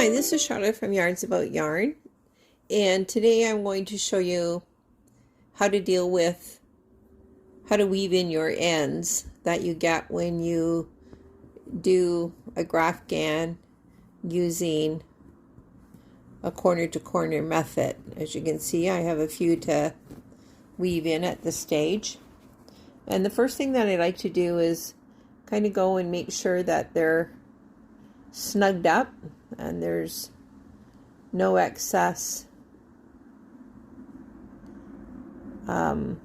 Hi, this is Charlotte from Yarns About Yarn, and today I'm going to show you how to weave in your ends that you get when you do a graphghan using a corner-to-corner method. As you can see, I have a few to weave in at this stage. And the first thing that I like to do is kind of go and make sure that they're snugged up and there's no excess the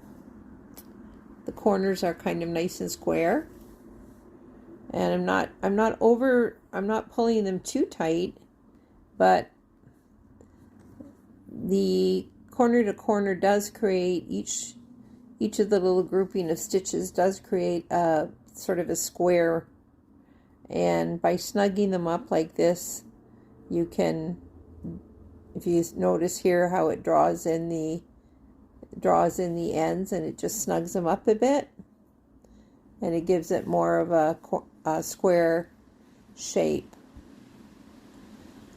corners are kind of nice and square, and I'm not pulling them too tight, but the corner to corner does create each of the little grouping of stitches does create a sort of a square. And by snugging them up like this, you can, if you notice here how it draws in the ends, and it just snugs them up a bit, and it gives it more of a square shape.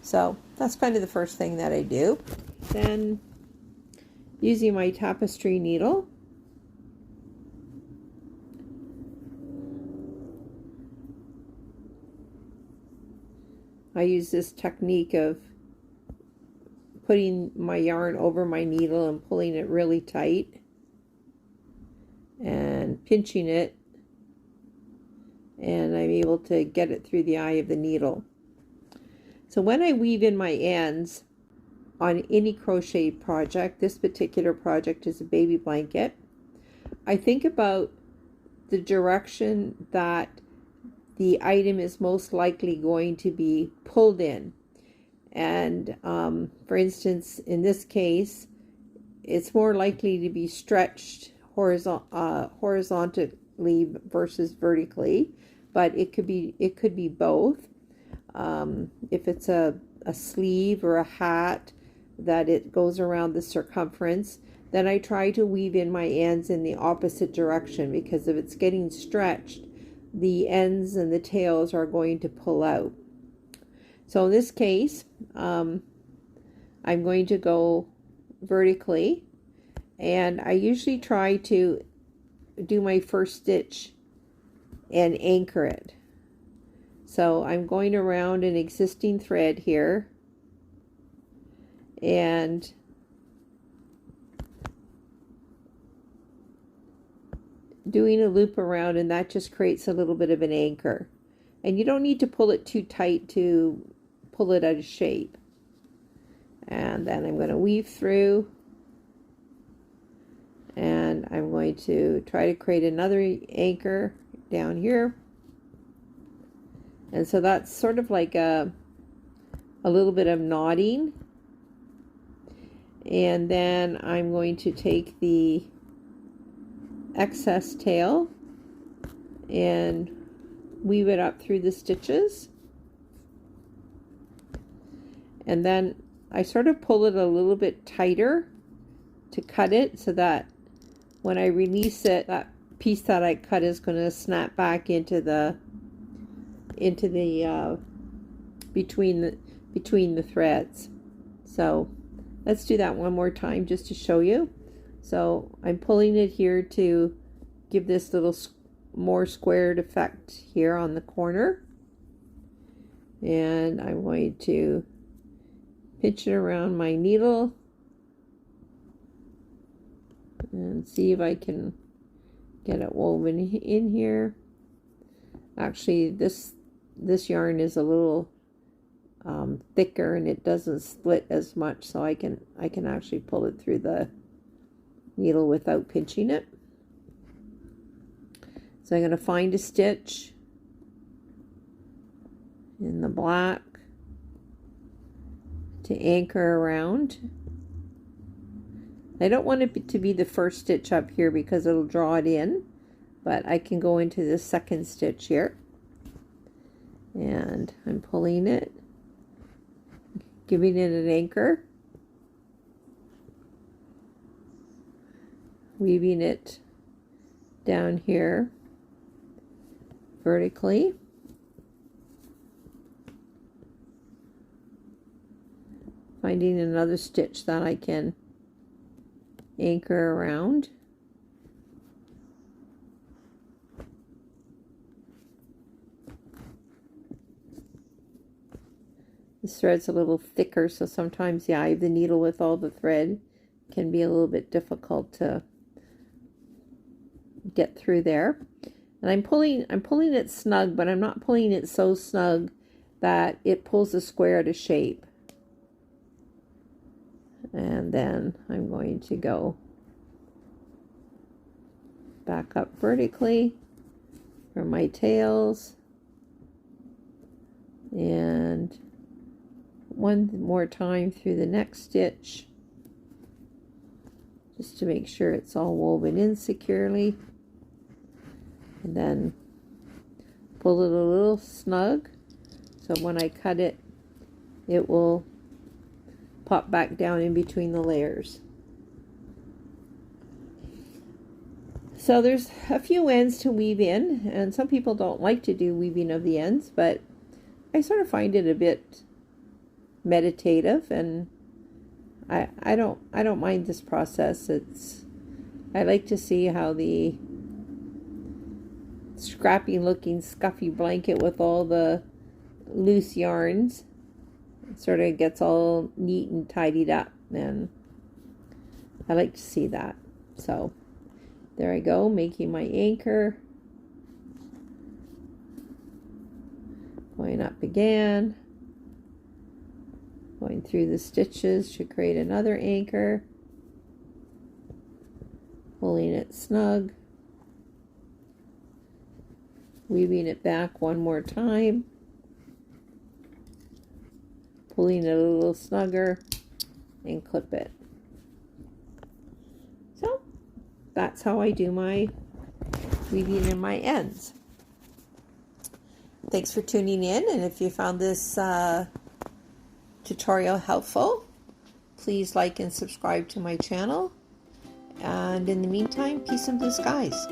So that's kind of the first thing that I do. Then, using my tapestry needle, I use this technique of putting my yarn over my needle and pulling it really tight and pinching it, and I'm able to get it through the eye of the needle. So when I weave in my ends on any crochet project, this particular project is a baby blanket, I think about the direction that the item is most likely going to be pulled in. And for instance, in this case, it's more likely to be stretched horizontally versus vertically, but it could be both. If it's a sleeve or a hat that it goes around the circumference, then I try to weave in my ends in the opposite direction, because if it's getting stretched, the ends and the tails are going to pull out. So in this case, I'm going to go vertically, and I usually try to do my first stitch and anchor it. So I'm going around an existing thread here, and doing a loop around, and that just creates a little bit of an anchor. And you don't need to pull it too tight to pull it out of shape. And then I'm going to weave through, and I'm going to try to create another anchor down here. And so that's sort of like a little bit of knotting. And then I'm going to take the excess tail and weave it up through the stitches, and then I sort of pull it a little bit tighter to cut it, so that when I release it, that piece that I cut is going to snap back into the between the threads. So let's do that one more time just to show you. So I'm pulling it here to give this little more squared effect here on the corner. And I'm going to pinch it around my needle and see if I can get it woven in here. Actually, this yarn is a little thicker, and it doesn't split as much, so I can actually pull it through the needle without pinching it. So I'm going to find a stitch in the black to anchor around. I don't want it to be the first stitch up here because it'll draw it in, but I can go into the second stitch here, and I'm pulling it, giving it an anchor, weaving it down here vertically, finding another stitch that I can anchor around. This thread's a little thicker, so sometimes the eye of the needle with all the thread can be a little bit difficult to get through there. And I'm pulling it snug, but I'm not pulling it so snug that it pulls the square out of shape. And then I'm going to go back up vertically for my tails, and one more time through the next stitch just to make sure it's all woven in securely, and then pull it a little snug so when I cut it, it will pop back down in between the layers. So there's a few ends to weave in, and some people don't like to do weaving of the ends, but I sort of find it a bit meditative, and I don't mind this process. I like to see how the scrappy looking scuffy blanket with all the loose yarns sort of gets all neat and tidied up, and I like to see that. So there I go, making my anchor, going up again, going through the stitches to create another anchor, pulling it snug, weaving it back one more time, pulling it a little snugger, and clip it. So that's how I do my weaving in my ends. Thanks for tuning in, and if you found this tutorial helpful, please like and subscribe to my channel. And in the meantime, peace and blue skies.